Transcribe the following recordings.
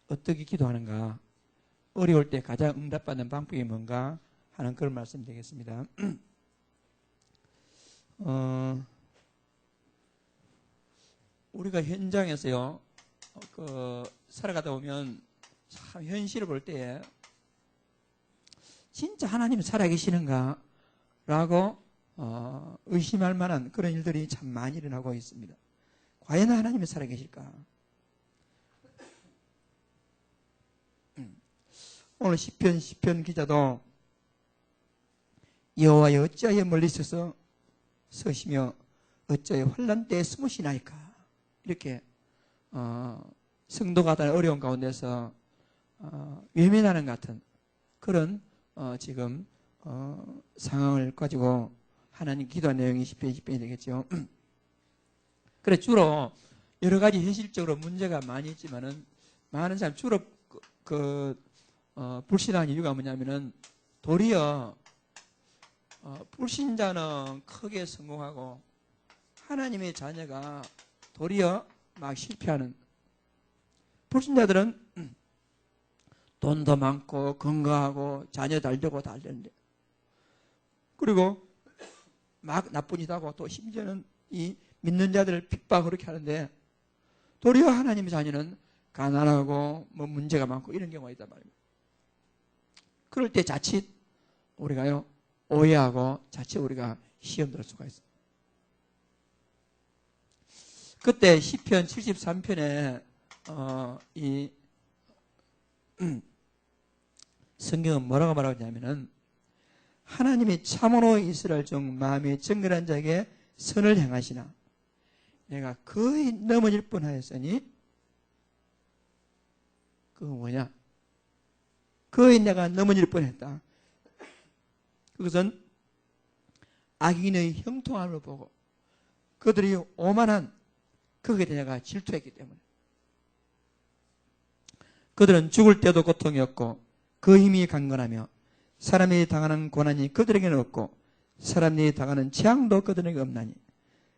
어떻게 기도하는가, 어려울 때 가장 응답받는 방법이 뭔가 하는 그런 말씀 되겠습니다. 우리가 현장에서요, 살아가다 보면 참 현실을 볼 때에 진짜 하나님 살아계시는가 라고 의심할 만한 그런 일들이 참 많이 일어나고 있습니다. 과연 하나님이 살아계실까? 오늘 시편 기자도 여호와여 어찌하여 멀리 서시며 어찌하여 환난 때에 숨으시나이까, 이렇게 성도가 다른 어려운 가운데서 외면하는 같은 그런 지금 상황을 가지고 하나님 기도한 내용이 시편이 되겠죠. 그래, 주로 여러 가지 현실적으로 문제가 많이 있지만은 많은 사람 주로 불신하는 이유가 뭐냐면은 도리어 불신자는 크게 성공하고 하나님의 자녀가 도리어 막 실패하는, 불신자들은 돈도 많고 건강하고 자녀 잘 되고 다 되는데, 그리고 막 나쁜 짓 하고 또 심지어는 이 믿는 자들을 핍박 그렇게 하는데 도리어 하나님의 자녀는 가난하고 뭐 문제가 많고 이런 경우가 있단 말입니다. 그럴 때 자칫 우리가요 오해하고 자칫 우리가 시험 들 수가 있습니다. 그때 시편 73편에 이 성경은 뭐라고 말하고 있냐면은 하나님이 참으로 이스라엘 중 마음이 정결한 자에게 선을 행하시나 내가 거의 넘어질 뻔하였으니, 그거 뭐냐? 거의 내가 넘어질 뻔했다. 그것은 악인의 형통함을 보고 그들이 오만한 거기에 내가 질투했기 때문에, 그들은 죽을 때도 고통이었고 그 힘이 강건하며 사람이 당하는 고난이 그들에게는 없고 사람이 당하는 재앙도 그들에게 없나니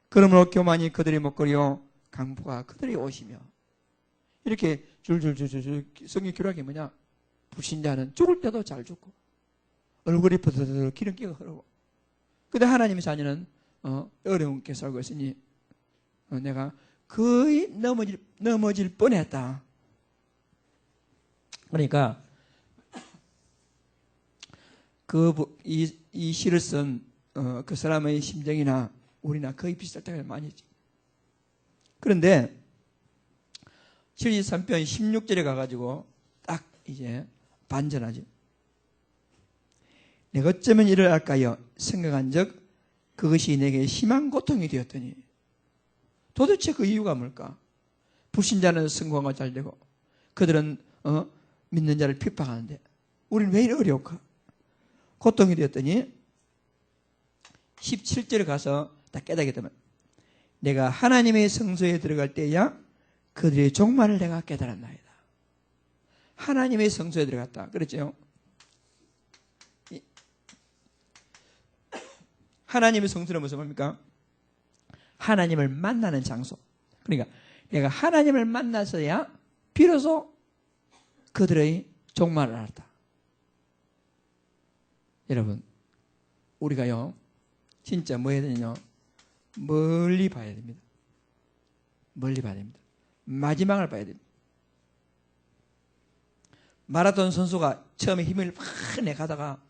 그러므로 교만이 그들의 먹거리요 강포가 그들의 옷이며, 이렇게 줄줄줄줄 성경 기록이 뭐냐? 불신자는 죽을 때도 잘 죽고 얼굴이 버드드 기름기가 흐르고, 근데 하나님의 자녀는 어려운 게 살고 있으니 내가 거의 넘어질 뻔했다. 그러니까 이 시를 쓴 그 사람의 심정이나 우리나 거의 비슷할 때가 많이 있죠. 그런데 73편 16절에 가가지고 딱 이제 반전하죠. 내가 어쩌면 이를 할까요? 생각한 적 그것이 내게 심한 고통이 되었더니, 도대체 그 이유가 뭘까? 불신자는 성공하고 잘 되고 그들은 믿는 자를 핍박하는데 우리는 왜 이리 어려울까? 고통이 되었더니 17절에 가서 딱 깨닫게 되면 내가 하나님의 성소에 들어갈 때야 그들의 종말을 내가 깨달았나이다. 하나님의 성소에 들어갔다 그랬죠. 하나님의 성소는 무슨 말입니까? 하나님을 만나는 장소. 그러니까 내가 하나님을 만나서야 비로소 그들의 종말을 알았다. 여러분, 우리가요 진짜 뭐 해야 되냐? 멀리 봐야 됩니다. 멀리 봐야 됩니다. 마지막을 봐야 됩니다. 마라톤 선수가 처음에 힘을 막 내가다가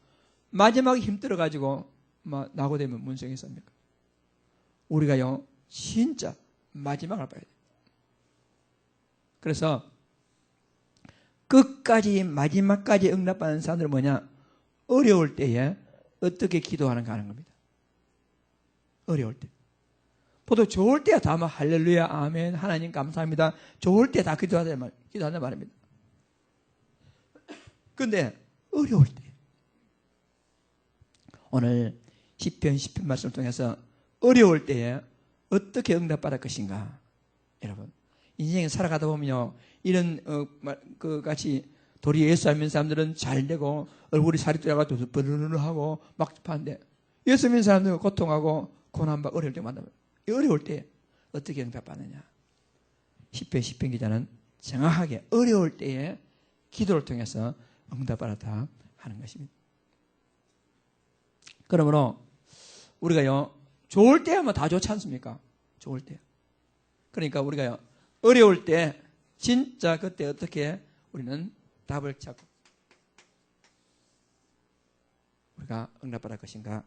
마지막에 힘들어가지고 막 나고 되면 문성이 있습니까? 우리가요 진짜 마지막을 봐야 돼요. 그래서 끝까지 마지막까지 응답받는 사람들은 뭐냐? 어려울 때에 어떻게 기도하는가 하는 겁니다. 어려울 때. 보통 좋을 때야 다 막 할렐루야 아멘 하나님 감사합니다. 좋을 때 다 기도한단 말입니다. 근데 어려울 때, 오늘 시편 말씀을 통해서 어려울 때에 어떻게 응답받을 것인가. 여러분, 인생에 살아가다 보면요 이런 그 같이 도리 예수 믿는 사람들은 잘 되고 얼굴이 살이 쪄가지고 버르르하고 막 하는데, 예수 믿는 사람들은 고통하고 고난받고 어려울 때 만나면, 어려울 때 어떻게 응답받느냐. 시편 기자는 정확하게 어려울 때에 기도를 통해서 응답받았다 하는 것입니다. 그러므로 우리가요, 좋을 때 하면 다 좋지 않습니까? 좋을 때. 그러니까 우리가요, 어려울 때 진짜 그때 어떻게 우리는 답을 찾고 우리가 응답받을 것인가?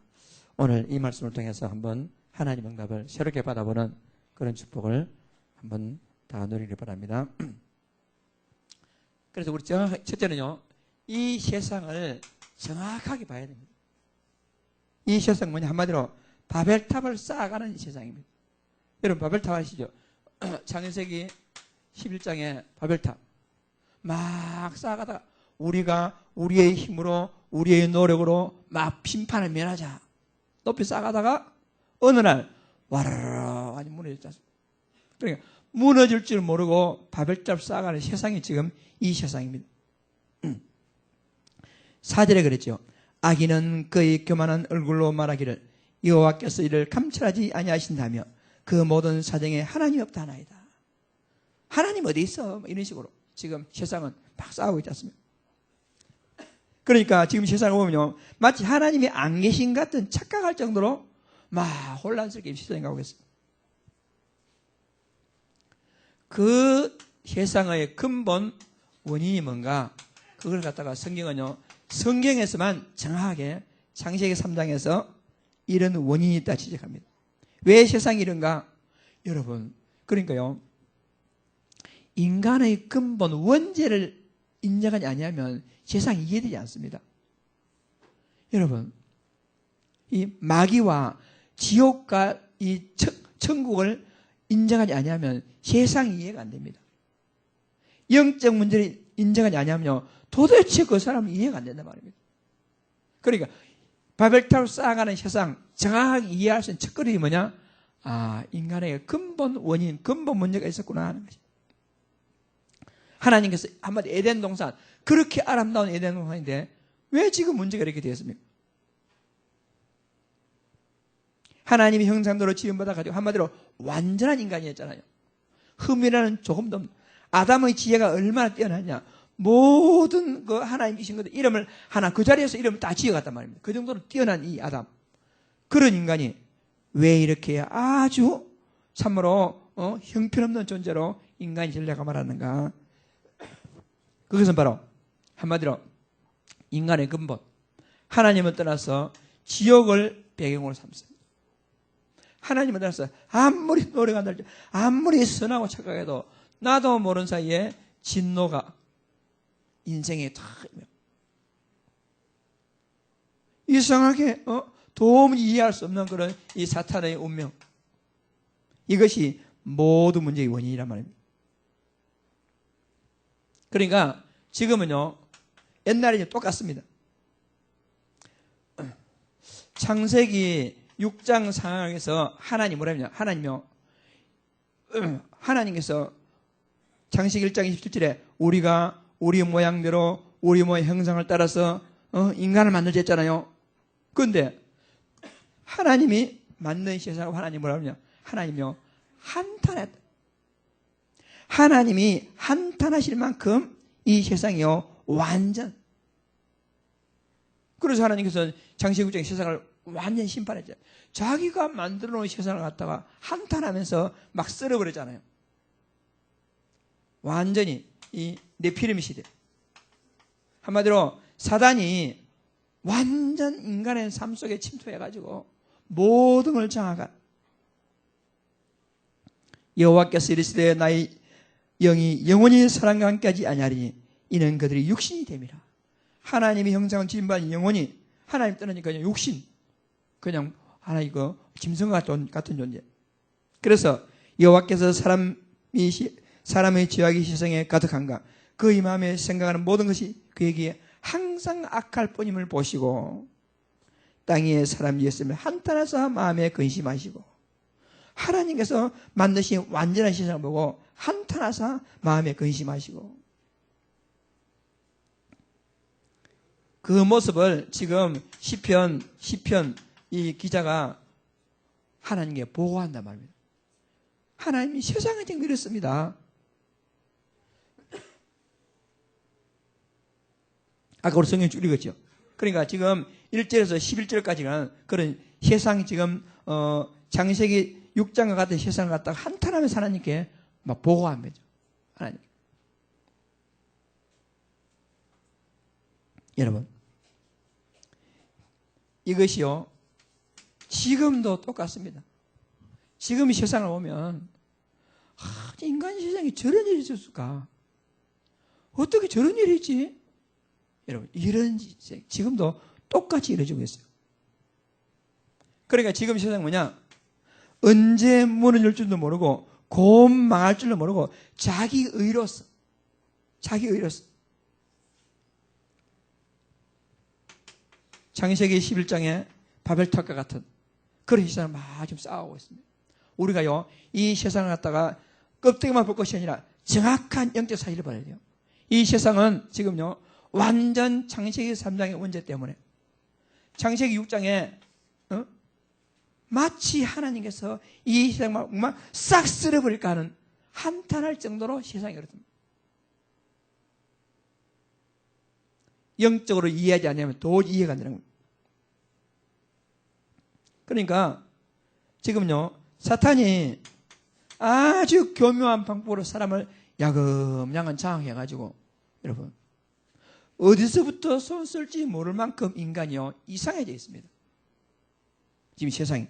오늘 이 말씀을 통해서 한번 하나님 응답을 새롭게 받아보는 그런 축복을 한번 다 누리길 바랍니다. 그래서 우리 첫째는요, 이 세상을 정확하게 봐야 됩니다. 이 세상 뭐냐? 한마디로 바벨탑을 쌓아가는 세상입니다. 여러분 바벨탑 아시죠? 창세기 11장에 바벨탑 막 쌓아가다가 우리가 우리의 힘으로 우리의 노력으로 막 심판을 면하자 높이 쌓아가다가 어느 날 와르르 아니 무너졌지 않습니까? 그러니까 무너질 줄 모르고 바벨탑 쌓아가는 세상이 지금 이 세상입니다. 4절에 그랬죠. 악인은 그의 교만한 얼굴로 말하기를 여호와께서 이를 감찰하지 아니하신다며 그 모든 사정에 하나님이 없다 하나이다. 하나님 어디 있어? 이런 식으로 지금 세상은 막 싸우고 있지 않습니까? 그러니까 지금 세상을 보면요, 마치 하나님이 안 계신 같은 착각할 정도로 막 혼란스럽게 세상이 가고 있습니다. 그 세상의 근본 원인이 뭔가 그걸 갖다가 성경은요, 성경에서만 정확하게 창세기 3장에서 이런 원인이 있다 지적합니다. 왜 세상이 이런가? 여러분, 그러니까요, 인간의 근본 원죄를 인정하지 아니하면 세상이 이해되지 않습니다. 여러분, 이 마귀와 지옥과 이 천국을 인정하지 아니하면 세상이 이해가 안 됩니다. 영적 문제를 인정하지 아니하면요, 도대체 그 사람은 이해가 안 된단 말입니다. 그러니까 바벨탑을 쌓아가는 세상 정확하게 이해할 수 있는 첫걸음이 뭐냐? 아, 인간의 근본 원인, 근본 문제가 있었구나 하는 것입니다. 하나님께서 한마디 에덴 동산, 그렇게 아름다운 에덴 동산인데 왜 지금 문제가 이렇게 되었습니까? 하나님이 형상대로 지음받아가지고 한마디로 완전한 인간이었잖아요. 흠이라는 조금도 없는, 아담의 지혜가 얼마나 뛰어났냐. 모든 그 하나님 주신 것들 이름을 하나 그 자리에서 이름을 다 지어갔단 말입니다. 그 정도로 뛰어난 이 아담, 그런 인간이 왜 이렇게 아주 참으로 형편없는 존재로 인간이 전략을 말하는가? 그것은 바로 한마디로 인간의 근본, 하나님을 떠나서 지옥을 배경으로 삼습니다. 하나님을 떠나서 아무리 노력한다, 아무리 선하고 착각해도 나도 모르는 사이에 진노가 인생에 다 이상하게 도무지 이해할 수 없는 그런 이 사탄의 운명, 이것이 모든 문제의 원인이란 말입니다. 그러니까 지금은요, 옛날에 똑같습니다. 창세기 6장 상황에서 하나님 뭐라냐? 하나님께서 창세기 1장 27절에 우리가 우리 모양대로 우리 모양 형상을 따라서 인간을 만들자 했잖아요. 그런데 하나님이 만든 세상을 하나님 뭐라고 하냐? 하나님이요, 한탄했다. 하나님이 한탄하실 만큼 이 세상이요, 완전. 그래서 하나님께서 창세기 6장의 세상을 완전 심판했죠. 자기가 만들어 놓은 세상을 갖다가 한탄하면서 막 썰어버렸잖아요. 완전히 이 네피림 시대. 한마디로 사단이 완전 인간의 삶 속에 침투해가지고 모든 걸 장악한. 여호와께서 이르시되 나의 영이 영원히 사람과 함께하지 아니하리니 이는 그들이 육신이 됨이라. 하나님의 형상은 지음받은 영혼이 하나님 떠나니까 육신, 그냥 하나 이거 짐승과 같은 존재. 그래서 여호와께서 사람의 죄악이 세상에 가득한가 그의 마음에 생각하는 모든 것이 그에게 항상 악할 뿐임을 보시고 땅 위에 사람이 있으면 한탄하사 마음에 근심하시고, 하나님께서 만드신 완전한 세상을 보고 한탄하사 마음에 근심하시고, 그 모습을 지금 시편 이 기자가 하나님께 보고한단 말입니다. 하나님이 세상을 지금 이렇습니다. 아까 우리 성경 쭉 읽었죠. 그러니까 지금 1절에서 11절까지는 그런 세상 지금 창세기 6장과 같은 세상을 갖다가 한탄하면서 하나님께 막 보고한 거죠. 하나님. 여러분, 이것이요 지금도 똑같습니다. 지금 이 세상을 보면 인간 세상에 저런 일이 있었을까? 어떻게 저런 일이 있지? 여러분, 이런 지금도 똑같이 이루어지고 있어요. 그러니까 지금 세상은 뭐냐? 언제 문을 열 줄도 모르고 곧 망할 줄도 모르고 자기 의로서 창세기 11장에 바벨탑과 같은 그런 세상을 막 지금 싸우고 있습니다. 우리가요 이 세상을 갖다가 껍데기만 볼 것이 아니라 정확한 영적 사실을 봐야 돼요. 이 세상은 지금요 완전 창세기 3장의 문제 때문에 창세기 6장에 마치 하나님께서 이 세상을 막 싹 쓸어버릴까 하는 한탄할 정도로 세상이 그렇습니다. 영적으로 이해하지 않으면 도저히 이해가 안 되는 겁니다. 그러니까 지금요 사탄이 아주 교묘한 방법으로 사람을 야금야금 장악해가지고 여러분 어디서부터 손 쓸지 모를 만큼 인간이요 이상해져 있습니다. 지금 세상이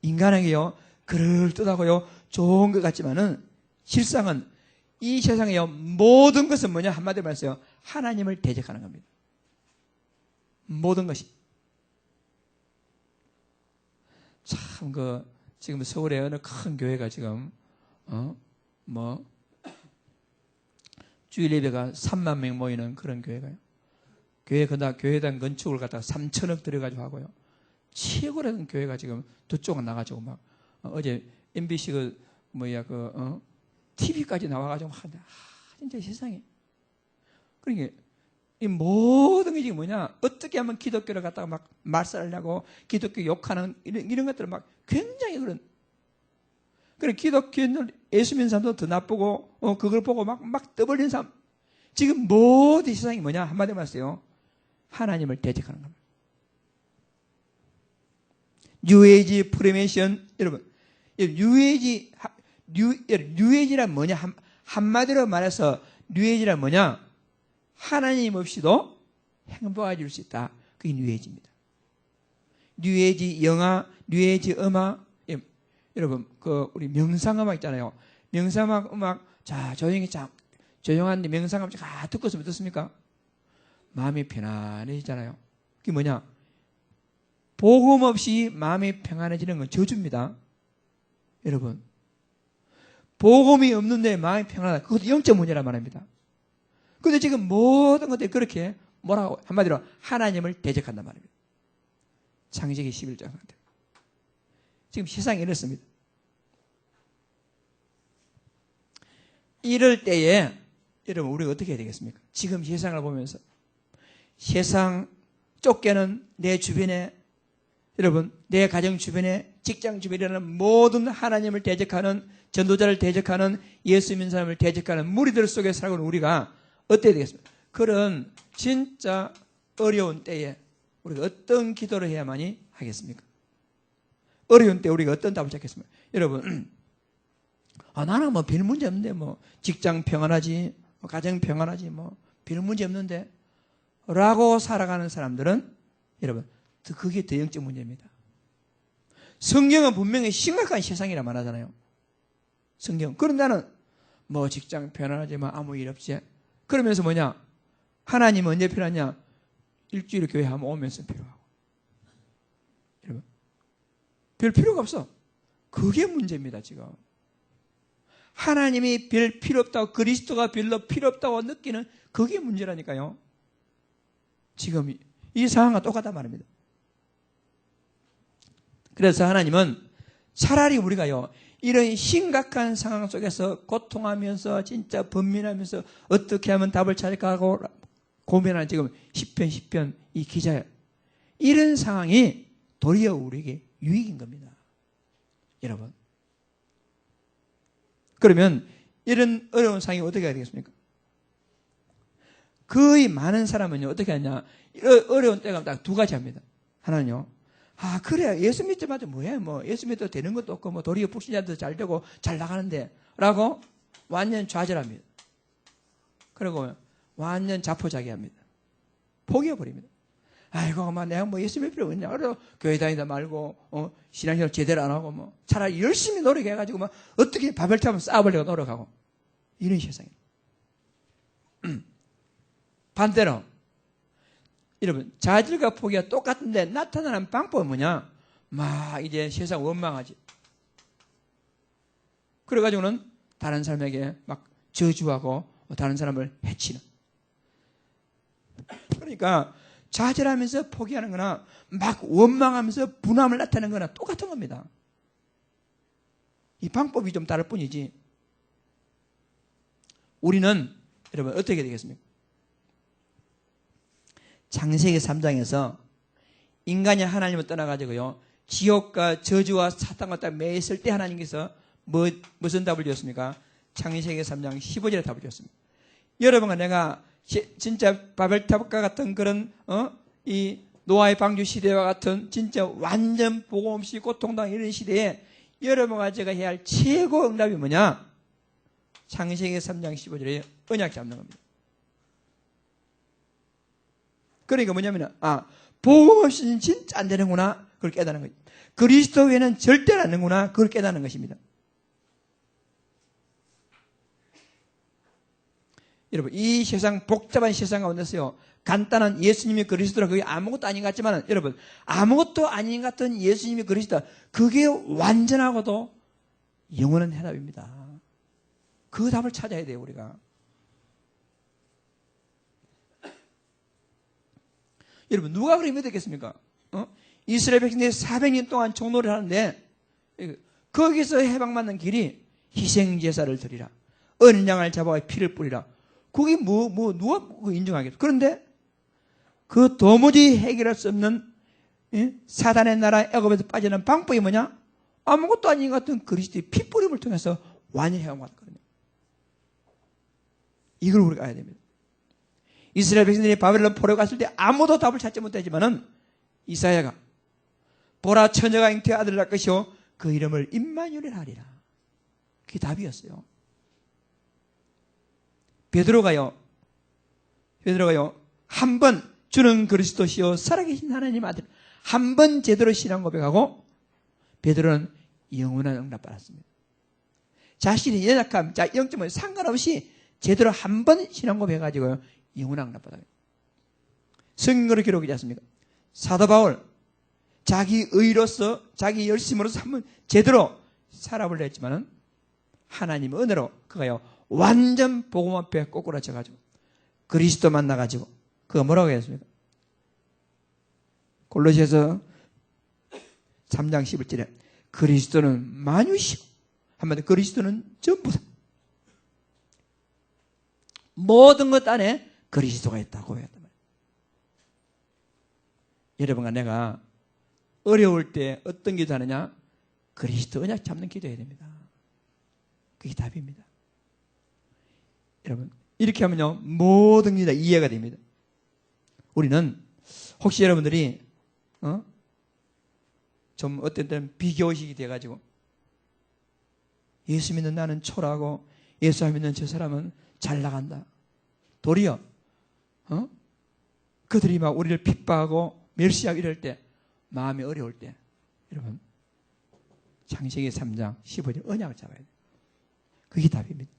인간에게요 그럴듯하고요 좋은 것 같지만은 실상은 이 세상에요 모든 것은 뭐냐 한마디로 말해서요 하나님을 대적하는 겁니다. 모든 것이 참 지금 서울에 어느 큰 교회가 지금 주일 예배가 3만 명 모이는 그런 교회가요. 교회당 건축을 갖다가 3천억 들여가지고 하고요. 최고라는 교회가 지금 두 쪽은 나가지고 막 어제 MBC TV까지 나와가지고 진짜 세상에. 그러니까 이 모든 게 지금 뭐냐? 어떻게 하면 기독교를 갖다가 막 말살하려고 기독교 욕하는 이런 것들을 막 굉장히 그래 기독교인들 예수 믿는 사람도 더 나쁘고 그걸 보고 막 떠벌리는 사람. 지금 모든 세상이 뭐냐? 한마디로 말해서요. 하나님을 대적하는 겁니다. 뉴에이지 프리메이션 여러분 뉴에이지란 뭐냐? 한마디로 말해서 뉴에이지란 뭐냐? 하나님 없이도 행복해질 수 있다. 그게 뉴에이지입니다. 뉴에이지 영화, 뉴에이지 음악. 여러분, 우리 명상음악 있잖아요. 명상음악, 자, 조용한 명상음악 듣고 있으면 어떻습니까? 마음이 편안해지잖아요. 그게 뭐냐? 복음 없이 마음이 평안해지는 건 저주입니다. 여러분, 복음이 없는데 마음이 평안하다. 그것도 영적 문제란 말입니다. 근데 지금 모든 것들이 그렇게 뭐라고 한마디로 하나님을 대적한단 말입니다. 창세기 11장 지금 세상이 이렇습니다. 이럴 때에 여러분 우리가 어떻게 해야 되겠습니까? 지금 세상을 보면서 세상 쫓겨는 내 주변에 여러분 내 가정 주변에 직장 주변에는 모든 하나님을 대적하는 전도자를 대적하는 예수 믿는 사람을 대적하는 무리들 속에 살고 있는 우리가 어때야 되겠습니까? 그런 진짜 어려운 때에 우리가 어떤 기도를 해야만이 하겠습니까? 어려운 때 우리가 어떤 답을 찾겠습니까? 여러분, 나는 별 문제 없는데, 직장 평안하지, 가정 평안하지, 별 문제 없는데, 라고 살아가는 사람들은, 여러분, 그게 더 영적 문제입니다. 성경은 분명히 심각한 세상이라 말하잖아요. 성경. 그런데 나는, 직장 평안하지, 아무 일 없지. 그러면서 뭐냐? 하나님은 언제 필요하냐? 일주일에 교회 한번 오면서 필요하고. 여러분, 별 필요가 없어. 그게 문제입니다, 지금. 하나님이 별 필요 없다고, 그리스도가 별로 필요 없다고 느끼는 그게 문제라니까요. 지금 이 상황과 똑같단 말입니다. 그래서 하나님은 차라리 우리가요, 이런 심각한 상황 속에서 고통하면서 진짜 번민하면서 어떻게 하면 답을 찾을까 하고 고민하는 지금 10편 이 기자예요. 이런 상황이 도리어 우리에게 유익인 겁니다. 여러분. 그러면 이런 어려운 상황이 어떻게 해야 되겠습니까? 거의 많은 사람은요, 어떻게 하냐. 어려운 때가 딱 두 가지 합니다. 하나는요, 아, 그래. 예수 믿자마자 뭐야. 뭐, 예수 믿어도 되는 것도 없고, 뭐, 도리어 불신자도 잘 되고, 잘 나가는데. 라고 완전 좌절합니다. 그리고 완전 자포자기합니다. 포기해버립니다. 아이고, 내가 뭐 예수 믿을 필요 없냐. 그래도 교회 다니다 말고, 신앙생활 제대로 안 하고, 뭐, 차라리 열심히 노력해가지고, 뭐, 어떻게 바벨탑을 쌓아보려고 노력하고. 이런 세상입니다. 반대로, 여러분, 자질과 포기가 똑같은데 나타나는 방법은 뭐냐? 막 이제 세상 원망하지. 그래가지고는 다른 사람에게 막 저주하고 다른 사람을 해치는. 그러니까 좌절하면서 포기하는 거나 막 원망하면서 분함을 나타내는 거나 똑같은 겁니다. 이 방법이 좀 다를 뿐이지. 우리는 여러분 어떻게 되겠습니까? 창세기 3장에서 인간이 하나님을 떠나가지고요, 지옥과 저주와 사탄과 딱 매였을 때 하나님께서 무슨 답을 주었습니까? 창세기 3장 15절에 답을 주었습니다. 여러분과 내가 진짜 바벨탑과 같은 그런 이 노아의 방주 시대와 같은 진짜 완전 복음 없이 고통당하는 이런 시대에 여러분과 제가 해야 할 최고 응답이 뭐냐? 창세기 3장 15절에 언약 잡는 겁니다. 그러니까 뭐냐면, 복음 없이는 진짜 안 되는구나. 그걸 깨닫는 거죠. 그리스도 외에는 절대로 안 되는구나. 그걸 깨닫는 것입니다. 여러분, 이 세상, 복잡한 세상 가운데서요, 간단한 예수님이 그리스도라 그게 아무것도 아닌 것 같지만, 여러분, 아무것도 아닌 것 같은 예수님이 그리스도, 그게 완전하고도 영원한 해답입니다. 그 답을 찾아야 돼요, 우리가. 여러분, 누가 그렇게 믿었겠습니까? 이스라엘 백성들이 400년 동안 종노를 하는데, 거기서 해방받는 길이 희생제사를 드리라. 어린 양을 잡아가 피를 뿌리라. 그게 누가 인정하겠어? 그런데, 그 도무지 해결할 수 없는, 사단의 나라 애굽에서 빠지는 방법이 뭐냐? 아무것도 아닌 것 같은 그리스도의 피 뿌림을 통해서 완전히 해방받았거든요. 이걸 우리가 알아야 됩니다. 이스라엘 백성들이 바벨론 포로 갔을 때 아무도 답을 찾지 못하지만은 이사야가 보라 처녀가 잉태의 아들을 낳을 것이요 그 이름을 임마누엘 하리라. 그게 답이었어요. 베드로가요 한 번 주는 그리스도시요 살아계신 하나님 아들 한 번 제대로 신앙 고백하고 베드로는 영원한 응답 받았습니다. 자신의 연약함, 영점은 상관없이 제대로 한 번 신앙 고백해가지고요 영원한 응답 받아요. 성경으로 기록이지 않습니까? 사도 바울 자기 의로서 자기 열심으로서 한번 제대로 살아보려 했지만은 하나님의 은혜로 그가요 완전 복음 앞에 꼬꾸라져가지고 그리스도 만나가지고 그가 뭐라고 했습니까? 골로새서 3장 11절에 그리스도는 만유시오. 한마디로 그리스도는 전부다. 모든 것 안에 그리스도가 있다고 해야 된다. 여러분과 내가 어려울 때 어떤 기도하느냐? 그리스도 언약 잡는 기도해야 됩니다. 그게 답입니다. 여러분 이렇게 하면요 모든 게 다 이해가 됩니다. 우리는 혹시 여러분들이 좀 어떤 때는 비교의식이 돼가지고 예수 믿는 나는 초라하고 예수 안 믿는 저 사람은 잘 나간다. 도리어 그들이 막 우리를 핍박하고 멸시하고 이럴 때 마음이 어려울 때 여러분 창세기 3장 15절 언약을 잡아야 돼요. 그게 답입니다.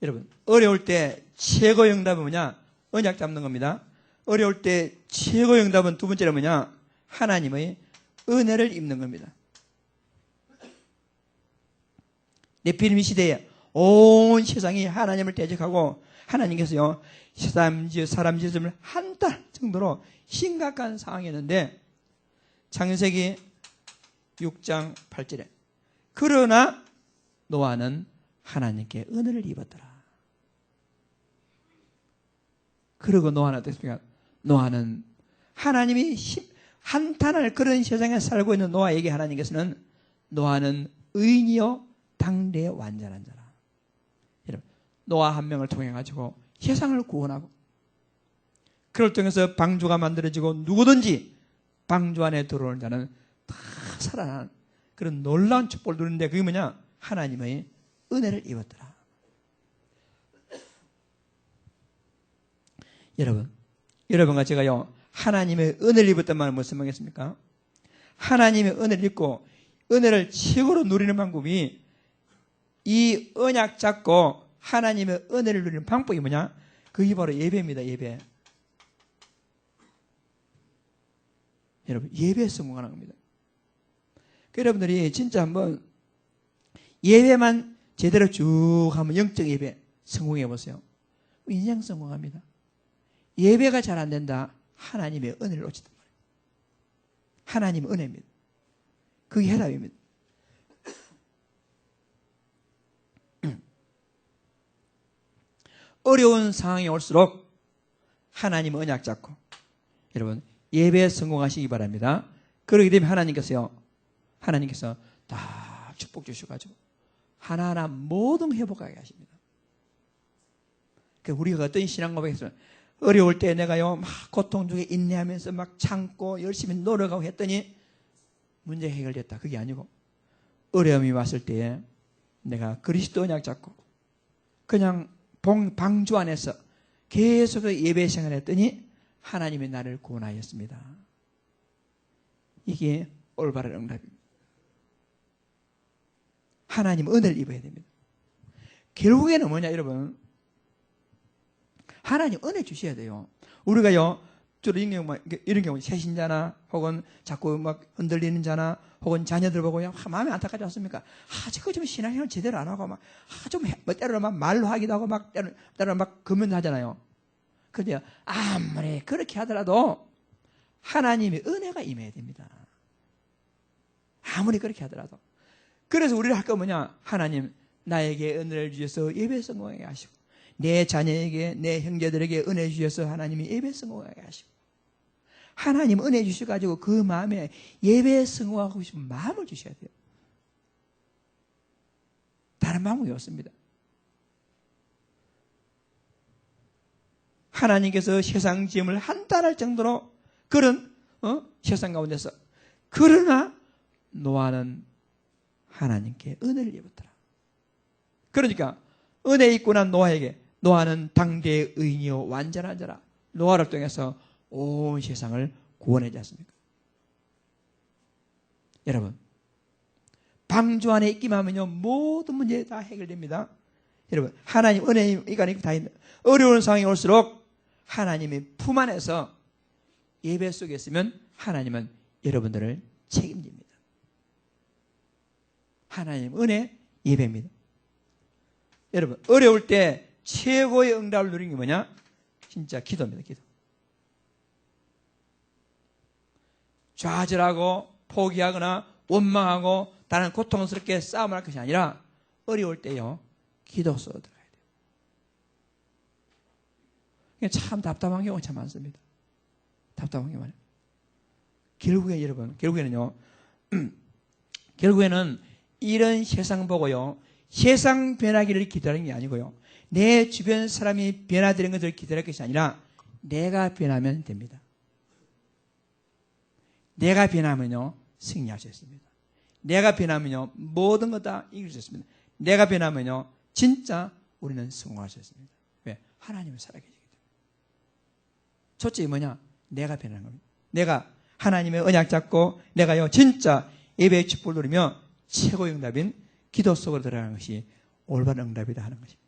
여러분 어려울 때 최고의 응답은 뭐냐? 언약 잡는 겁니다. 어려울 때 최고의 응답은 두 번째는 뭐냐? 하나님의 은혜를 입는 겁니다. 네피림 시대에 온 세상이 하나님을 대적하고 하나님께서요 사람 지음을 한 달 정도로 심각한 상황이었는데 창세기 6장 8절에 그러나 노아는 하나님께 은혜를 입었더라. 그리고 노아는 어떻습니까? 노아는 하나님이 한탄할 그런 세상에 살고 있는 노아에게 하나님께서는 노아는 의인이요 당대의 완전한 자라. 여러분 노아 한 명을 통해 가지고 세상을 구원하고 그걸 통해서 방주가 만들어지고 누구든지 방주 안에 들어오는 자는 다 살아나는 그런 놀라운 축복을 누리는데 그게 뭐냐? 하나님의 은혜를 입었더라. 여러분과 제가요 하나님의 은혜를 입었단 말은 무슨 말이겠습니까? 하나님의 은혜를 입고 은혜를 최고로 누리는 방법이 이 언약 잡고 하나님의 은혜를 누리는 방법이 뭐냐? 그게 바로 예배입니다. 예배. 여러분 예배에 성공하는 겁니다. 여러분들이 진짜 한번 예배만 제대로 쭉 한번 영적 예배 성공해 보세요. 인생 성공합니다. 예배가 잘 안 된다. 하나님의 은혜를 놓치단 말이에요. 하나님의 은혜입니다. 그게 해답입니다. 어려운 상황이 올수록 하나님 언약 잡고 여러분 예배에 성공하시기 바랍니다. 그러게 되면 하나님께서 다 축복 주셔가지고 하나하나 모든 회복하게 하십니다. 우리가 어떤 신앙고백에서 어려울 때 내가요 막 고통 중에 인내하면서 막 참고 열심히 노력하고 했더니 문제 해결됐다. 그게 아니고 어려움이 왔을 때에 내가 그리스도 언약 잡고 그냥 방주 안에서 계속 예배 생활을 했더니 하나님이 나를 구원하였습니다. 이게 올바른 응답입니다. 하나님 은혜를 입어야 됩니다. 결국에는 뭐냐 여러분 하나님 은혜 주셔야 돼요. 우리가요 주로 이런 경우 새신자나 혹은 자꾸 막 흔들리는 자나 혹은 자녀들 보고요 마음이 안타깝지 않습니까? 저거 좀 신앙생활 제대로 안 하고 막 좀 때로는 막 말로 하기도 하고 막 때로는 막 금연하잖아요. 그런데 아무리 그렇게 하더라도 하나님의 은혜가 임해야 됩니다. 아무리 그렇게 하더라도. 그래서 우리를 할 거 뭐냐? 하나님 나에게 은혜를 주셔서 예배 성공하게 하시고 내 자녀에게 내 형제들에게 은혜 주셔서 하나님이 예배 성공하게 하시고 하나님 은혜 주셔가지고 그 마음에 예배 성공하고 싶은 마음을 주셔야 돼요. 다른 방법이 없습니다. 하나님께서 세상 지음을 한탄할 정도로 그런 세상 가운데서 그러나 노아는 하나님께 은혜를 입었더라. 그러니까 은혜 입고 난 노아는 당대의 의인이요 완전한 자라. 노아를 통해서 온 세상을 구원하지 않습니까? 여러분 방주 안에 있기만 하면요 모든 문제 다 해결됩니다. 여러분 하나님 은혜가 다 있는 어려운 상황이 올수록 하나님의 품 안에서 예배 속에 있으면 하나님은 여러분들을 책임집니다. 하나님 은혜 예배입니다. 여러분 어려울 때 최고의 응답을 누리는 게 뭐냐? 진짜 기도입니다. 기도. 좌절하고 포기하거나 원망하고 다른 고통스럽게 싸움을 할 것이 아니라 어려울 때요 기도 속으로 들어가야 돼요. 참 답답한 경우가 참 많습니다. 답답한 경우는 결국에 여러분 결국에는 이런 세상 보고요 세상 변하기를 기다리는 게 아니고요 내 주변 사람이 변화되는 것을 기다릴 것이 아니라 내가 변하면 됩니다. 내가 변하면요 승리할 수 있습니다. 내가 변하면요 모든 것 다 이길 수 있습니다. 내가 변하면요 진짜 우리는 성공할 수 있습니다. 왜? 하나님을 살아계시기 때문에. 첫째 뭐냐? 내가 변하는 겁니다. 내가 하나님의 언약 잡고 내가요 진짜 예배의 축복을 누리며 최고의 응답인 기도 속으로 들어가는 것이 올바른 응답이다 하는 것입니다.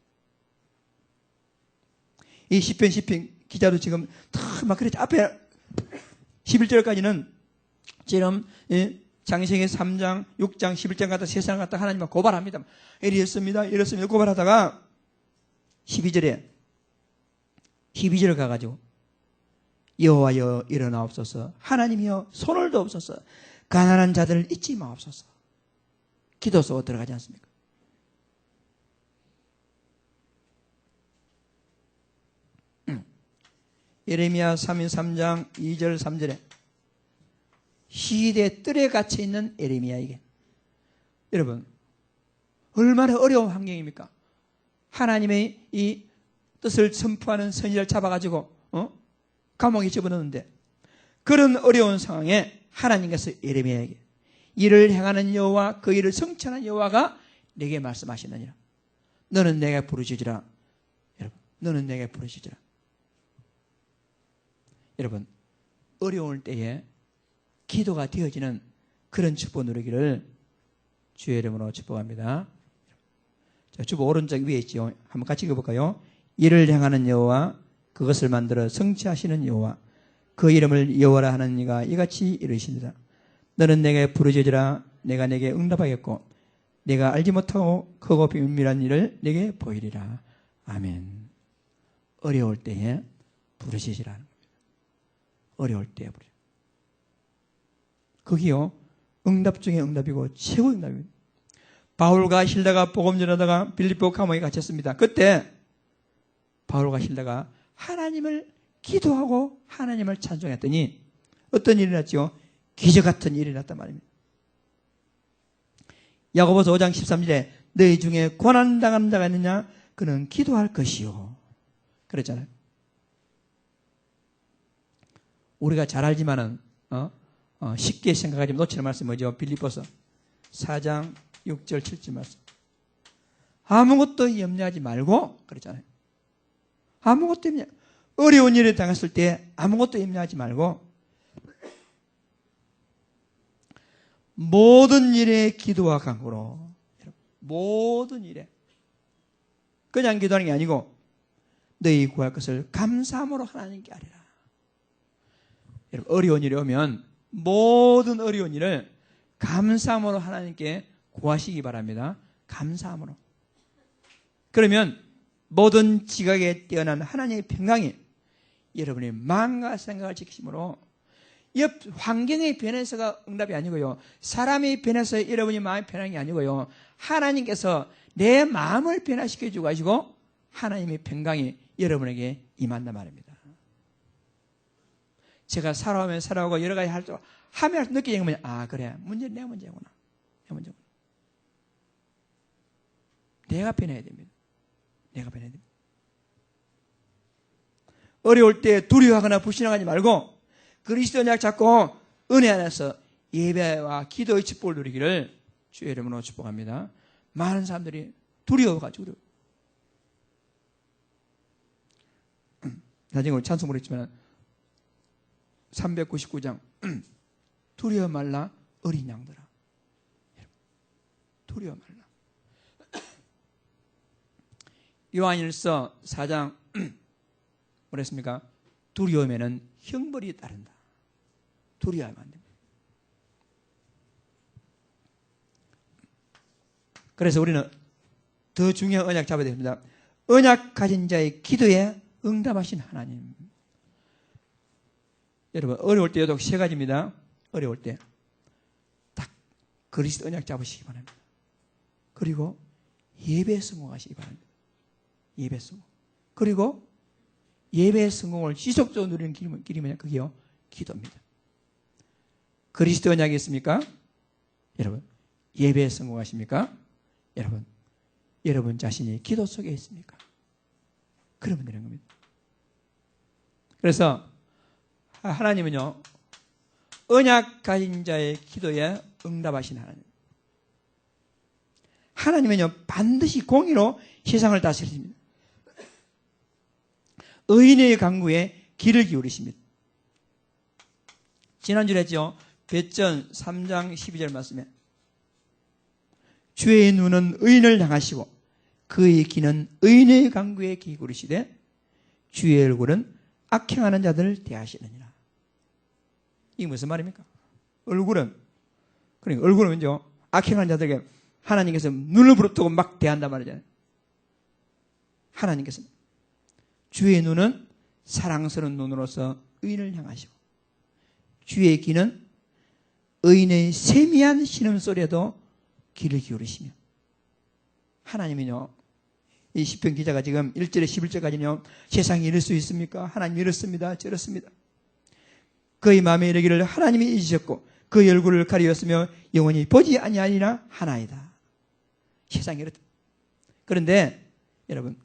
이 시편 기자도 지금 막 그랬죠. 앞에 11절까지는 지금 장세기 3장, 6장, 11장 갖다 세상을 갖다 하나님을 고발합니다. 이랬습니다 고발하다가 12절을 가가지고 여호와여 일어나옵소서 하나님이여 손을 도옵소서 가난한 자들을 잊지 마옵소서 기도 속으로 들어가지 않습니까? 예레미야 3장 2절 3절에 시대 뜰에 갇혀있는 예레미야에게 여러분 얼마나 어려운 환경입니까? 하나님의 이 뜻을 선포하는 선지자를 잡아가지고 감옥에 집어넣는데, 그런 어려운 상황에 하나님께서 예레미야에게 이를 행하는 여호와 그 일을 성취하는 여호와가 내게 말씀하시느니라. 너는 내게 부르짖으라. 여러분, 너는 내게 부르짖으라. 여러분, 어려울 때에 기도가 되어지는 그런 축복 누리기를 주의 이름으로 축복합니다. 자, 주보 오른쪽 위에 있지요. 한번 같이 읽어볼까요? 이를 행하는 여호와 그것을 만들어 성취하시는 여호와 그 이름을 여호와라 하는 이가 이같이 이르시니라. 너는 내게 부르짖으라. 내가 내게 응답하겠고 내가 알지 못하고 크고 비밀한 일을 내게 보이리라. 아멘. 어려울 때에 부르짖으라는 겁니다. 어려울 때에 부르짖으라. 거기요, 응답 중에 응답이고 최고 응답입니다. 바울과 실라가 복음 전하다가 빌립보 감옥에 갇혔습니다. 그때 바울과 실라가 하나님을 기도하고 하나님을 찬송했더니 어떤 일이 났죠? 기적 같은 일이 났단 말입니다. 야고보서 5장 13절에 너희 중에 고난당하는 자가 있느냐? 그는 기도할 것이요. 그랬잖아요. 우리가 잘 알지만은 쉽게 생각하지 놓치는 말씀이 뭐죠? 빌립보서 4장 6절 7절 말씀. 아무것도 염려하지 말고 그랬잖아요. 아무것도 염려. 어려운 일을 당했을 때 아무것도 염려하지 말고 모든 일에 기도와 간구로, 모든 일에 그냥 기도하는 게 아니고 너희 구할 것을 감사함으로 하나님께 아뢰라. 여러분, 어려운 일이 오면 모든 어려운 일을 감사함으로 하나님께 구하시기 바랍니다. 감사함으로. 그러면 모든 지각에 뛰어난 하나님의 평강이 여러분의 마음과 생각을 지키심으로 옆 환경의 변해서가 응답이 아니고요. 사람의 변해서 여러분이 마음이 변한 게 아니고요. 하나님께서 내 마음을 변화시켜 주고 가지고 하나님의 평강이 여러분에게 임한단 말입니다. 제가 살아오고 여러 가지 하면서 느끼는 건 아, 그래. 문제는 내 문제구나. 내 문제구나. 내가 변해야 됩니다. 내가 변해야 됩니다. 어려울 때 두려워하거나 불신하지 말고 그리스도 언약 잡고 은혜 안에서 예배와 기도의 축복을 누리기를 주의 이름으로 축복합니다. 많은 사람들이 두려워가지고 나중에 우리 찬송을 했지만 399장 두려워 말라 어린 양들아. 두려워 말라. 요한일서 4장 뭐랬습니까? 두려움에는 형벌이 따른다. 두려워하면 안 됩니다. 그래서 우리는 더 중요한 언약 잡아야 됩니다. 언약 가진 자의 기도에 응답하신 하나님. 여러분, 어려울 때에도 세 가지입니다. 어려울 때 딱 그리스도 언약 잡으시기 바랍니다. 그리고 예배 성공하시기 바랍니다. 예배 성공. 그리고 예배 성공을 지속적으로 누리는 길이 뭐냐? 그게요, 기도입니다. 그리스도 언약이 있습니까? 여러분, 예배에 성공하십니까? 여러분 자신이 기도 속에 있습니까? 그러면 되는 겁니다. 그래서 하나님은요, 언약 가진 자의 기도에 응답하신 하나님. 하나님은요, 반드시 공의로 세상을 다스리십니다. 의인의 강구에 귀를 기울이십니다. 지난주에 했죠.別전 3장 12절 말씀에 주의 눈은 의인을 향하시고 그의 귀는 의인의 강구에 귀 기울이시되 주의 얼굴은 악행하는 자들을 대하시느니라. 이게 무슨 말입니까? 그러니까 얼굴은 먼저 악행하는 자들에게 하나님께서 눈을 부릅뜨고 막 대한단 말이잖아요. 하나님께서 주의 눈은 사랑스러운 눈으로서 의인을 향하시고 주의 귀는 의인의 세미한 신음소리에도 귀를 기울이시며 하나님은요, 이 시편 기자가 지금 1절에 11절까지는요, 세상이 이럴 수 있습니까? 하나님 이렇습니다. 저렇습니다. 그의 마음에 이르기를 하나님이 잊으셨고 그의 얼굴을 가리었으며 영원히 보지 아니하리라 하나이다. 세상이 이렇다. 그런데 여러분,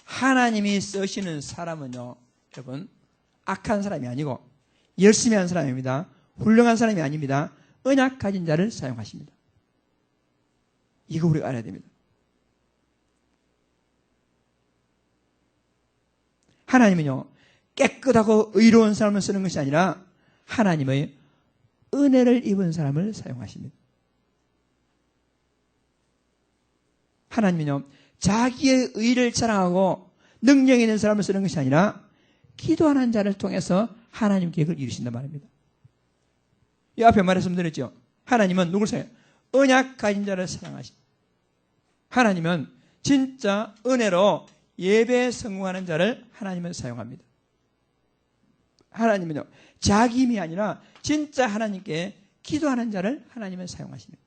하나님이 쓰시는 사람은요, 여러분, 악한 사람이 아니고 열심히 한 사람입니다. 훌륭한 사람이 아닙니다. 언약 가진 자를 사용하십니다. 이거 우리가 알아야 됩니다. 하나님은요, 깨끗하고 의로운 사람을 쓰는 것이 아니라 하나님의 은혜를 입은 사람을 사용하십니다. 하나님은요, 자기의 의를 자랑하고 능력 있는 사람을 쓰는 것이 아니라 기도하는 자를 통해서 하나님 계획을 이루신단 말입니다. 이 앞에 말씀드렸죠. 하나님은 누굴 사용해요? 언약 가진 자를 사랑하십니다. 하나님은 진짜 은혜로 예배에 성공하는 자를 하나님은 사용합니다. 하나님은요, 자기 힘이 아니라 진짜 하나님께 기도하는 자를 하나님은 사용하십니다.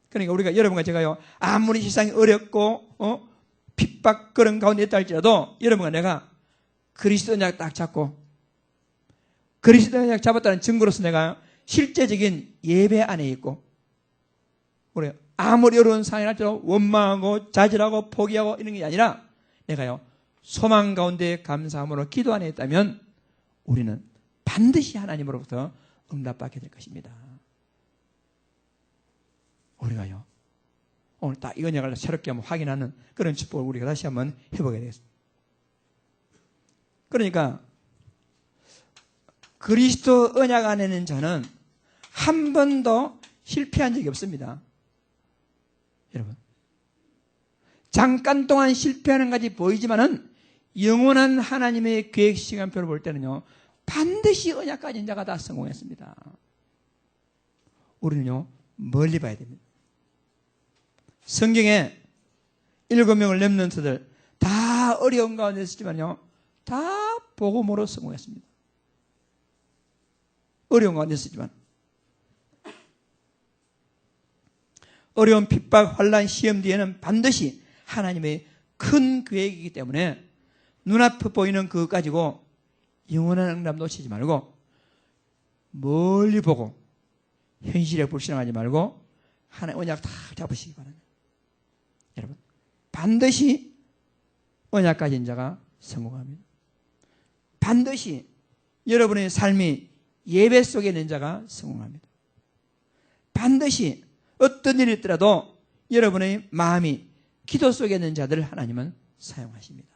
그러니까 우리가, 여러분과 제가요, 아무리 세상이 어렵고 핍박 그런 가운데 있다 할지라도 여러분과 내가 그리스도 언약 딱 잡고 그리스도 언약 잡았다는 증거로서 내가 실제적인 예배 안에 있고, 우리 아무리 어려운 상황이 할지라도 원망하고 좌절하고 포기하고 이런 게 아니라 내가요, 소망 가운데 감사함으로 기도 안에 있다면 우리는 반드시 하나님으로부터 응답받게 될 것입니다. 우리가요, 오늘 딱 이 언약을 새롭게 한번 확인하는 그런 축복을 우리가 다시 한번 해보게 되겠습니다. 그러니까 그리스도 언약 안에는 저는 한 번도 실패한 적이 없습니다. 여러분, 잠깐 동안 실패하는 것이 보이지만은 영원한 하나님의 계획 시간표를 볼 때는요, 반드시 언약 가진 자가 다 성공했습니다. 우리는요, 멀리 봐야 됩니다. 성경에 7명을 렘넌트들 다 어려운 가운데 있었지만요, 다 복음으로 성공했습니다. 어려운 가운데 있었지만, 어려운 핍박, 환난, 시험 뒤에는 반드시 하나님의 큰 계획이기 때문에 눈앞에 보이는 그것 가지고 영원한 응답 놓치지 말고 멀리 보고 현실에 불신하지 말고 하나님 언약 다 잡으시기 바랍니다. 여러분, 반드시 언약 가진 자가 성공합니다. 반드시 여러분의 삶이 예배 속에 있는 자가 성공합니다. 반드시 어떤 일이 있더라도 여러분의 마음이 기도 속에 있는 자들을 하나님은 사용하십니다.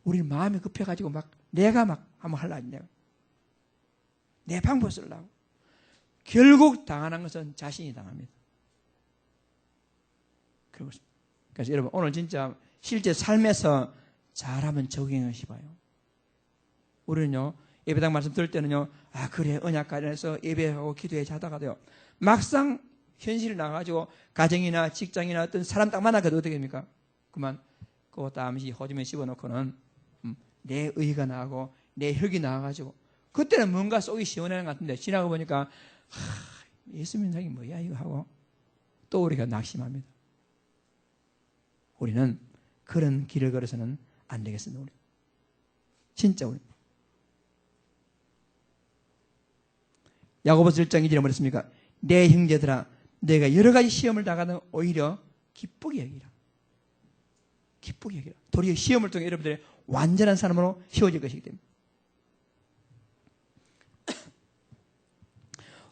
우리 마음이 급해가지고 내가 한번 하려고 내가 내 방법 쓰려고 결국 당하는 것은 자신이 당합니다. 그래서 여러분, 오늘 진짜 실제 삶에서 잘하면 적용해 봐요. 우리는요, 예배당 말씀 들을 때는요, 그래, 언약 관련해서 예배하고 기도해 자다가도요, 막상 현실을 나가가지고 가정이나 직장이나 어떤 사람 딱 만나게 어떻게 됩니까? 그만 그거 잠시 호주머니 씹어놓고는 내 의가 나가고 내 혈기 나가가지고 그때는 뭔가 속이 시원해하는 것 같은데 지나고 보니까 예수 믿는 사람이 뭐야 이거 하고 또 우리가 낙심합니다. 우리는 그런 길을 걸어서는 안 되겠습니다. 우리. 진짜 우리. 야고보서 1장 2절에 뭐랬습니까? 내 형제들아, 내가 여러 가지 시험을 당하는 오히려 기쁘게 여기라. 기쁘게 여기라. 도리어 시험을 통해 여러분들의 완전한 사람으로 세워질 것이기 때문에.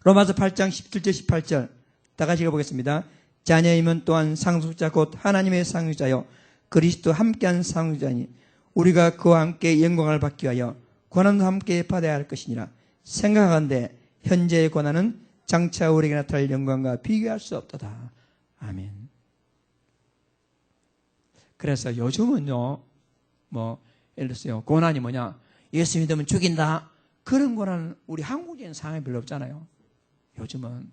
로마서 8장 17절 18절 다 같이 읽어보겠습니다. 자녀임은 또한 상속자 곧 하나님의 상속자요 그리스도 함께한 상속자니 우리가 그와 함께 영광을 받기 위하여 고난도 함께 받아야 할 것이니라. 생각하건대 현재의 고난은 장차 우리에게 나타날 영광과 비교할 수 없도다. 아멘. 그래서 요즘은요, 예를 들어서 고난이 뭐냐? 예수 믿으면 죽인다. 그런 고난은 우리 한국인 상황이 별로 없잖아요. 요즘은.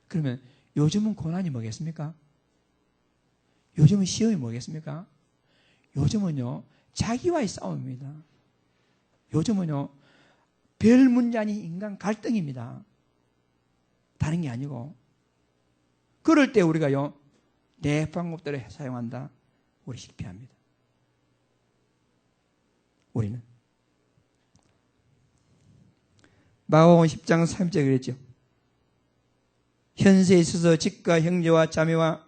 그러면 요즘은 고난이 뭐겠습니까? 요즘은 시험이 뭐겠습니까? 요즘은요, 자기와의 싸움입니다. 요즘은요, 별 문제 아닌 인간 갈등입니다. 다른 게 아니고. 그럴 때 우리가요, 내 방법대로 사용한다. 우리 실패합니다. 우리는. 마가복음 10장 3절에 그랬죠. 현세에 있어서 직과 형제와 자매와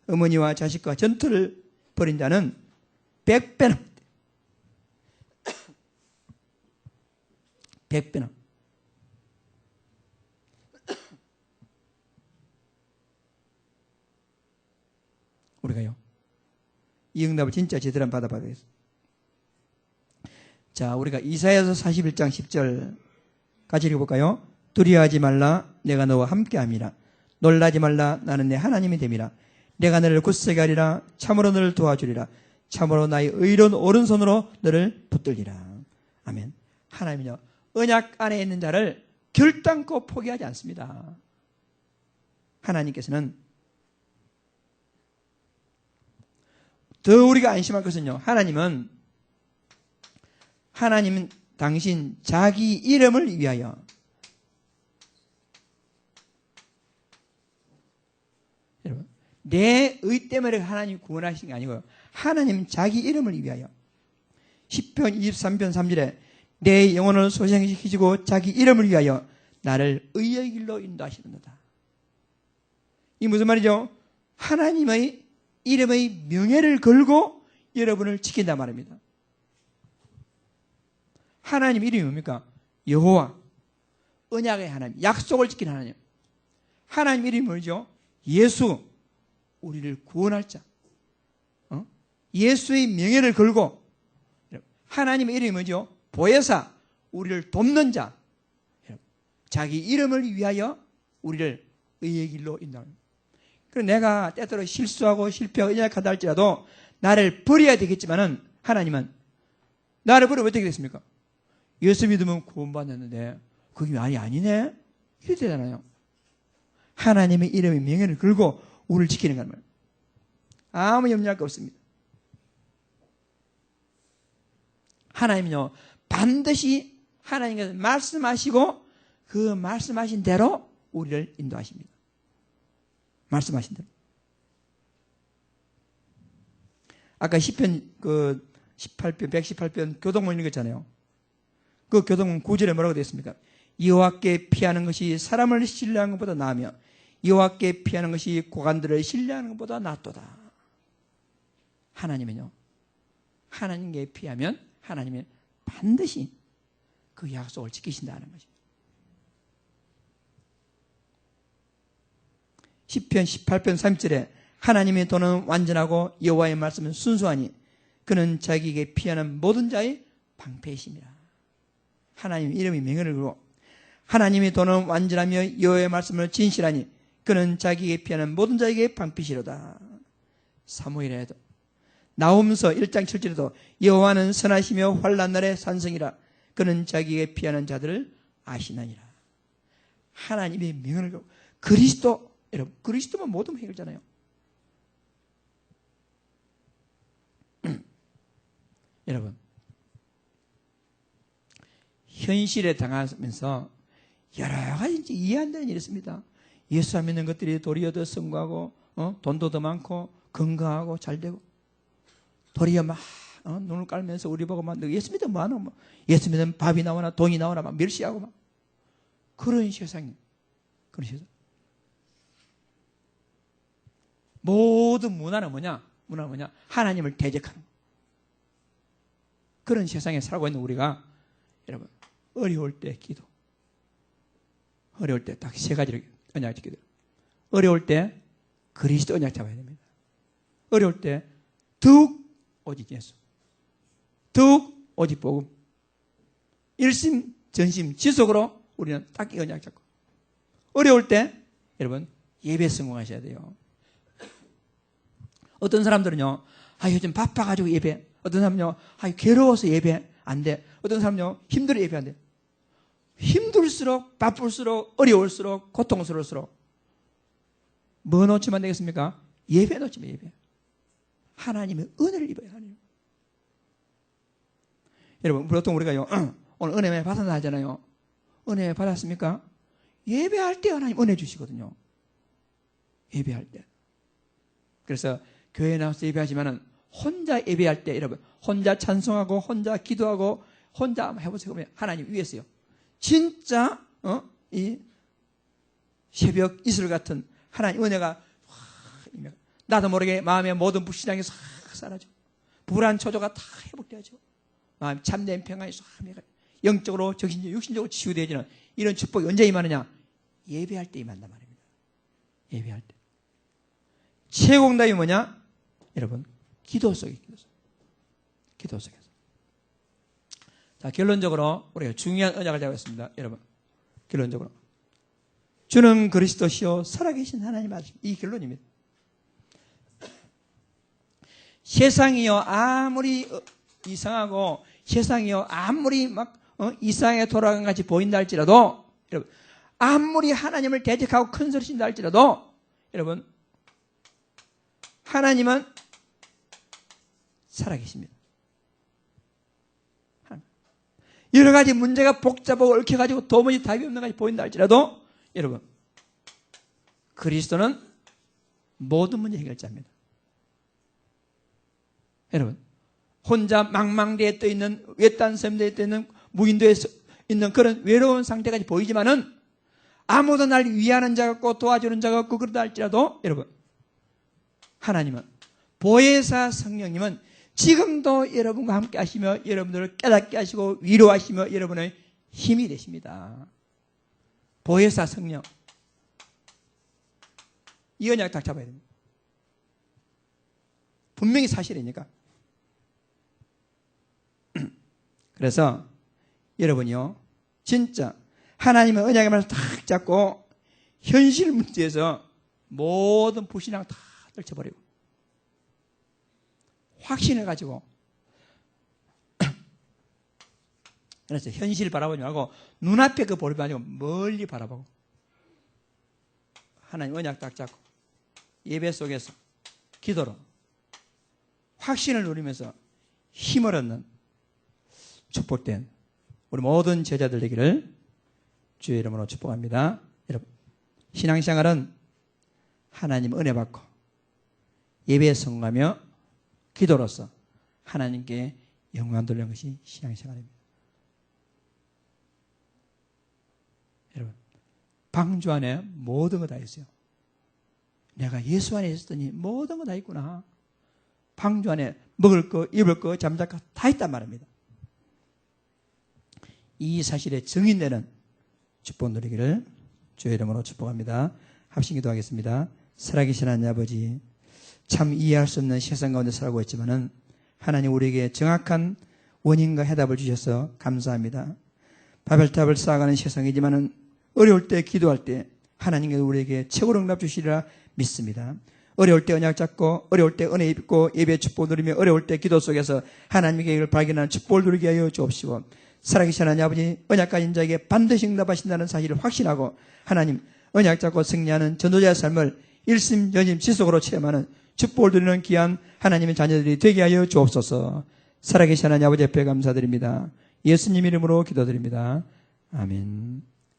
어머니와 자식과 전투를 벌인 자는 100배나 100배나 우리가요 이 응답을 진짜 제대로 한번 받아봐야 되겠어요. 자, 우리가 이사야서 41장 10절 같이 읽어볼까요? 두려워하지 말라, 내가 너와 함께함이라. 놀라지 말라, 나는 내 하나님이 됨이라. 내가 너를 굳세게 하리라. 참으로 너를 도와주리라. 참으로 나의 의로운 오른손으로 너를 붙들리라. 아멘. 하나님은요, 언약 안에 있는 자를 결단코 포기하지 않습니다. 하나님께서는 더 우리가 안심할 것은요, 하나님은 당신 자기 이름을 위하여 여러분, 내 의 때문에 하나님이 구원하신 게 아니고요. 하나님은 자기 이름을 위하여 시편 23편 3절에 내 영혼을 소생시키시고 자기 이름을 위하여 나를 의의 길로 인도하시는도다. 이 무슨 말이죠? 하나님의 이름의 명예를 걸고 여러분을 지킨단 말입니다. 하나님 이름이 뭡니까? 여호와, 언약의 하나님, 약속을 지키는 하나님. 하나님 이름이 뭐죠? 예수, 우리를 구원할 자. 예수의 명예를 걸고, 하나님의 이름이 뭐죠? 보혜사, 우리를 돕는 자. 자기 이름을 위하여 우리를 의의 길로 인도합니다. 그럼 내가 때때로 실수하고 실패하고 연약하다 할지라도 나를 버려야 되겠지만은 하나님은 나를 버리면 어떻게 됐습니까? 예수 믿으면 구원받았는데 그게 아니네? 이렇게 되잖아요. 하나님의 이름의 명예를 걸고 우리를 지키는 거예요. 아무 염려할 거 없습니다. 하나님은요, 반드시 하나님께서 말씀하시고 그 말씀하신 대로 우리를 인도하십니다. 말씀하신 대로. 아까 시편 18편, 118편 교동문 읽었잖아요. 그 교동문 9절에 뭐라고 되어 있습니까? 여호와께 피하는 것이 사람을 신뢰하는 것보다 나으며 여호와께 피하는 것이 고관들을 신뢰하는 것보다 낫도다. 하나님은요, 하나님께 피하면 하나님은 반드시 그 약속을 지키신다는 것입니다. 시편 18편 3절에 하나님의 도는 완전하고 여호와의 말씀은 순수하니 그는 자기에게 피하는 모든 자의 방패이십니다. 하나님의 이름이 명예를 걸고 하나님의 도는 완전하며 여호와의 말씀을 진실하니 그는 자기에게 피하는 모든 자에게 방패시로다. 사무엘에도 나홈서 1장 7절에도 여호와는 선하시며 환난 날의 산성이라 그는 자기에게 피하는 자들을 아시나니라. 하나님의 명예를 걸고 그리스도, 여러분, 그리스도만 모든 해결잖아요. 여러분, 현실에 당하면서 여러 가지 이해 안 되는 일이 있습니다. 예수 안 믿는 것들이 도리어 더 성공하고 돈도 더 많고 건강하고 잘 되고 도리어 막 눈을 깔면서 우리 보고 막 예수 믿으면 뭐하노? 뭐. 예수 믿으면 밥이 나오나 돈이 나오나 막 멸시하고 막 그런 세상이에요. 그런 세상. 모든 문화는 뭐냐? 문화는 뭐냐? 하나님을 대적하는 거. 그런 세상에 살고 있는 우리가 여러분 어려울 때 기도. 어려울 때 딱 세 가지를 언약 지켜야 돼요. 어려울 때 그리스도 언약 잡아야 됩니다. 어려울 때 더욱 오직 예수. 더욱 오직 복음. 일심 전심 지속으로 우리는 딱 이 언약 잡고. 어려울 때 여러분 예배 성공하셔야 돼요. 어떤 사람들은요, 요즘 바빠가지고 예배. 어떤 사람은요, 괴로워서 예배 안 돼. 어떤 사람은요, 힘들어 예배 안 돼. 힘들수록, 바쁠수록, 어려울수록, 고통스러울수록 뭐 놓치면 되겠습니까? 예배 놓치면 예배. 하나님의 은혜를 입어야 하나님. 여러분, 보통 우리가요, 오늘 은혜 받았나 하잖아요. 은혜 받았습니까? 예배할 때 하나님 은혜 주시거든요. 예배할 때. 그래서 교회에 나와서 예배하지만은 혼자 예배할 때 여러분 혼자 찬송하고 혼자 기도하고 혼자 해보세요. 하나님 위에서요. 진짜 이 새벽 이슬 같은 하나님 은혜가 나도 모르게 마음의 모든 불신앙이 싹 사라져. 불안 초조가 다 회복되어져. 마음 참된 평안이 싹 영적으로 정신적으로 육신적으로 치유되어지는 이런 축복이 언제 임하느냐? 예배할 때 임한단 말입니다. 예배할 때. 최고응답이 뭐냐? 여러분, 기도 속에, 기도 속에서. 자, 결론적으로 우리가 중요한 언약을 잡았습니다. 여러분, 결론적으로. 주는 그리스도시요 살아계신 하나님 말씀. 이 결론입니다. 세상이요 아무리 이상하고 세상이요 아무리 막 이상하게 돌아간 같이 보인다 할지라도 여러분 아무리 하나님을 대적하고 큰 소리 친다 할지라도 여러분 하나님은 살아계십니다. 여러 가지 문제가 복잡하고 얽혀가지고 도무지 답이 없는 것이 보인다 할지라도 여러분 그리스도는 모든 문제 해결자입니다. 여러분 혼자 망망대에 떠있는 외딴 섬대에 떠있는 무인도에 있는 그런 외로운 상태까지 보이지만은 아무도 날 위하는 자가 없고 도와주는 자가 없고 그러다 할지라도 여러분 하나님은 보혜사 성령님은 지금도 여러분과 함께 하시며 여러분들을 깨닫게 하시고 위로하시며 여러분의 힘이 되십니다. 보혜사 성령 이 언약 딱 잡아야 됩니다. 분명히 사실이니까. 그래서 여러분이요 진짜 하나님의 언약의 말을 딱 잡고 현실 문제에서 모든 불신앙 다 떨쳐버리고 확신을 가지고 그래서 현실 바라보지 말고 눈앞에 그 보지 말고 멀리 바라보고 하나님 언약 딱 잡고 예배 속에서 기도로 확신을 누리면서 힘을 얻는 축복된 우리 모든 제자들 되기를 주의 이름으로 축복합니다. 여러분 신앙생활은 하나님 은혜 받고 예배에 성공하며 기도로서 하나님께 영광 돌리는 것이 신앙생활입니다. 여러분 방주 안에 모든 거 다 있어요. 내가 예수 안에 있었더니 모든 거 다 있구나. 방주 안에 먹을 거, 입을 거, 잠잘 거 다 있단 말입니다. 이 사실에 증인되는 축복 누리기를 주의 이름으로 축복합니다. 합심 기도하겠습니다. 살아계신 하나님 아버지 참 이해할 수 없는 세상 가운데 살고 있지만은 하나님 우리에게 정확한 원인과 해답을 주셔서 감사합니다. 바벨탑을 쌓아가는 세상이지만은 어려울 때 기도할 때 하나님께서 우리에게 최고로 응답 주시리라 믿습니다. 어려울 때 언약 잡고 어려울 때 은혜 입고 예배 축복 누리며 어려울 때 기도 속에서 하나님의 계획을 발견하는 축복을 누리게 하여 주옵시고 살아계신 하나님 아버지 언약 가진 자에게 반드시 응답하신다는 사실을 확신하고 하나님 언약 잡고 승리하는 전도자의 삶을 일심전심 지속으로 체험하는 축복을 누리는 귀한 하나님의 자녀들이 되게 하여 주옵소서. 살아계신 하나님 아버지 앞에 감사드립니다. 예수님 이름으로 기도드립니다. 아멘.